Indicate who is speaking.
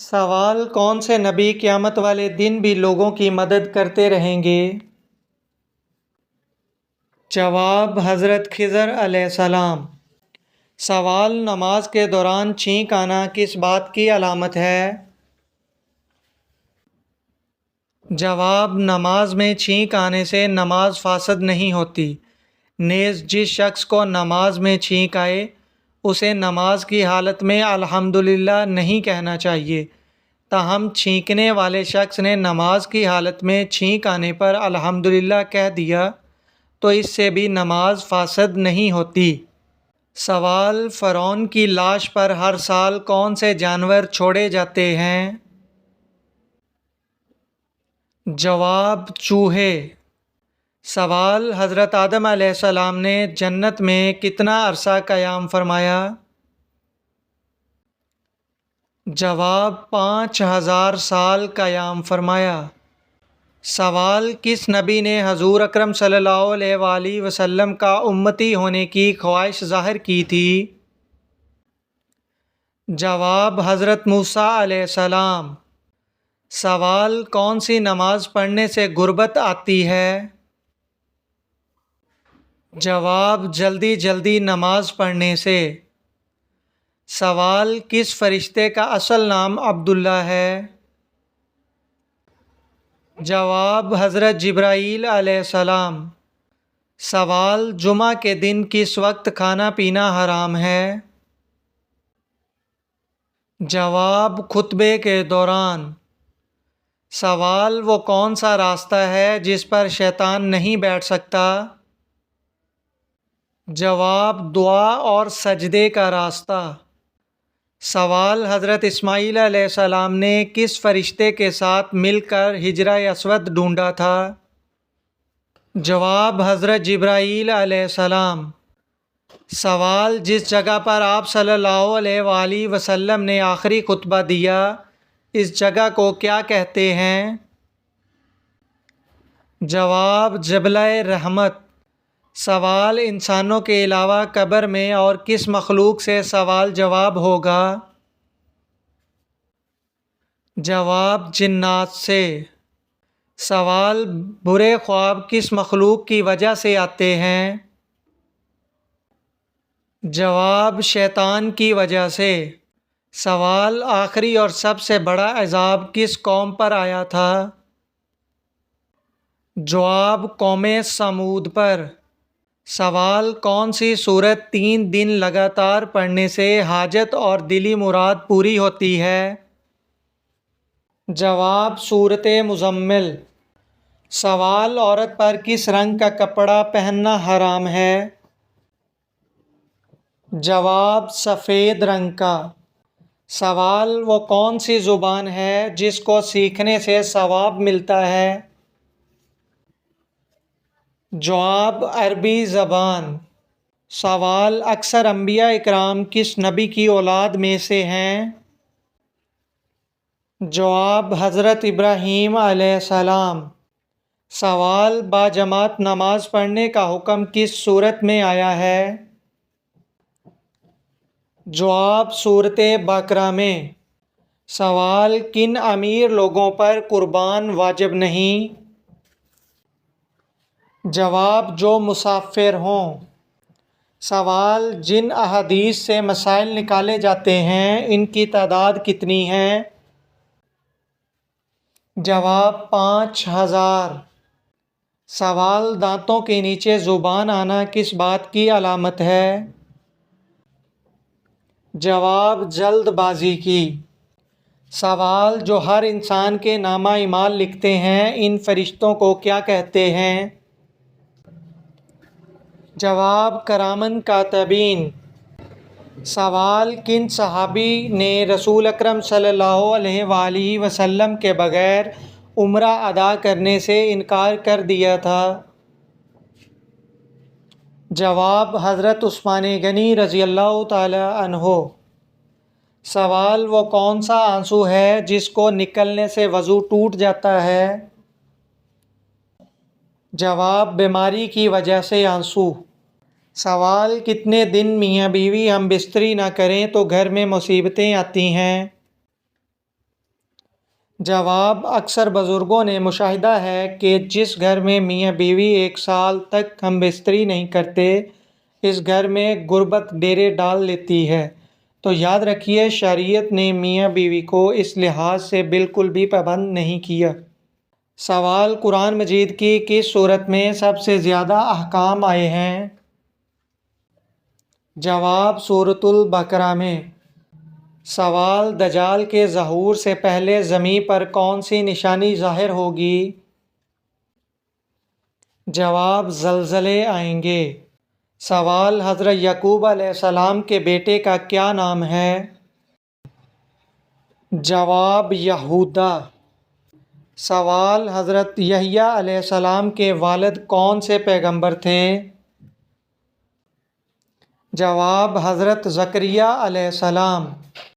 Speaker 1: سوال: کون سے نبی قیامت والے دن بھی لوگوں کی مدد کرتے رہیں گے؟ جواب: حضرت خضر علیہ السلام۔ سوال: نماز کے دوران چھینک آنا کس بات کی علامت ہے؟ جواب: نماز میں چھینک آنے سے نماز فاسد نہیں ہوتی، نیز جس شخص کو نماز میں چھینک آئے اسے نماز کی حالت میں الحمدللہ نہیں کہنا چاہیے، تاہم چھینکنے والے شخص نے نماز کی حالت میں چھینک آنے پر الحمدللہ کہہ دیا تو اس سے بھی نماز فاسد نہیں ہوتی۔ سوال: فرعون کی لاش پر ہر سال کون سے جانور چھوڑے جاتے ہیں؟ جواب: چوہے۔ سوال: حضرت آدم علیہ السلام نے جنت میں کتنا عرصہ قیام فرمایا؟ جواب: 5000 سال قیام فرمایا۔ سوال: کس نبی نے حضور اکرم صلی اللہ علیہ وآلہ وسلم کا امتی ہونے کی خواہش ظاہر کی تھی؟ جواب: حضرت موسیٰ علیہ السلام۔ سوال: کون سی نماز پڑھنے سے غربت آتی ہے؟ جواب: جلدی جلدی نماز پڑھنے سے۔ سوال: کس فرشتے کا اصل نام عبداللہ ہے؟ جواب: حضرت جبرائیل علیہ السلام۔ سوال: جمعہ کے دن کس وقت کھانا پینا حرام ہے؟ جواب: خطبے کے دوران۔ سوال: وہ کون سا راستہ ہے جس پر شیطان نہیں بیٹھ سکتا؟ جواب: دعا اور سجدے کا راستہ۔ سوال: حضرت اسماعیل علیہ السلام نے کس فرشتے کے ساتھ مل کر حجرہ اسود ڈھونڈا تھا؟ جواب: حضرت جبرائیل علیہ السلام۔ سوال: جس جگہ پر آپ صلی اللہ علیہ وآلہ وسلم نے آخری خطبہ دیا اس جگہ کو کیا کہتے ہیں؟ جواب: جبلہ رحمت۔ سوال: انسانوں کے علاوہ قبر میں اور کس مخلوق سے سوال جواب ہوگا؟ جواب: جنات سے۔ سوال: برے خواب کس مخلوق کی وجہ سے آتے ہیں؟ جواب: شیطان کی وجہ سے۔ سوال: آخری اور سب سے بڑا عذاب کس قوم پر آیا تھا؟ جواب: قوم سمود پر۔ سوال: کون سی سورت 3 دن لگاتار پڑھنے سے حاجت اور دلی مراد پوری ہوتی ہے؟ جواب: سورۃ مزمل۔ سوال: عورت پر کس رنگ کا کپڑا پہننا حرام ہے؟ جواب: سفید رنگ کا۔ سوال: وہ کون سی زبان ہے جس کو سیکھنے سے ثواب ملتا ہے؟ جواب: عربی زبان۔ سوال: اکثر انبیاء اکرام کس نبی کی اولاد میں سے ہیں؟ جواب: حضرت ابراہیم علیہ السلام۔ سوال: باجماعت نماز پڑھنے کا حکم کس صورت میں آیا ہے؟ جواب: سورۃ بقرہ میں۔ سوال: کن امیر لوگوں پر قربان واجب نہیں؟ جواب: جو مسافر ہوں۔ سوال: جن احادیث سے مسائل نکالے جاتے ہیں ان کی تعداد کتنی ہے؟ جواب: 5000۔ سوال: دانتوں کے نیچے زبان آنا کس بات کی علامت ہے؟ جواب: جلد بازی کی۔ سوال: جو ہر انسان کے نامہ اعمال لکھتے ہیں ان فرشتوں کو کیا کہتے ہیں؟ جواب: کرامن کاتبین۔ سوال: کن صحابی نے رسول اکرم صلی اللہ علیہ وآلہ وسلم کے بغیر عمرہ ادا کرنے سے انکار کر دیا تھا؟ جواب: حضرت عثمان غنی رضی اللہ تعالی عنہ۔ سوال: وہ کون سا آنسو ہے جس کو نکلنے سے وضو ٹوٹ جاتا ہے؟ جواب: بیماری کی وجہ سے آنسو۔ سوال: کتنے دن میاں بیوی ہم بستری نہ کریں تو گھر میں مصیبتیں آتی ہیں؟ جواب: اکثر بزرگوں نے مشاہدہ ہے کہ جس گھر میں میاں بیوی ایک سال تک ہم بستری نہیں کرتے، اس گھر میں غربت ڈیرے ڈال لیتی ہے۔ تو یاد رکھیے، شریعت نے میاں بیوی کو اس لحاظ سے بالکل بھی پابند نہیں کیا۔ سوال: قرآن مجید کی کس سورت میں سب سے زیادہ احکام آئے ہیں؟ جواب: سورۃ البقرہ میں۔ سوال: دجال کے ظہور سے پہلے زمین پر کون سی نشانی ظاہر ہوگی؟ جواب: زلزلے آئیں گے۔ سوال: حضرت یعقوب علیہ السلام کے بیٹے کا کیا نام ہے؟ جواب: یہوذا۔ سوال: حضرت یحییٰ علیہ السلام کے والد کون سے پیغمبر تھے؟ جواب: حضرت زکریا علیہ السلام۔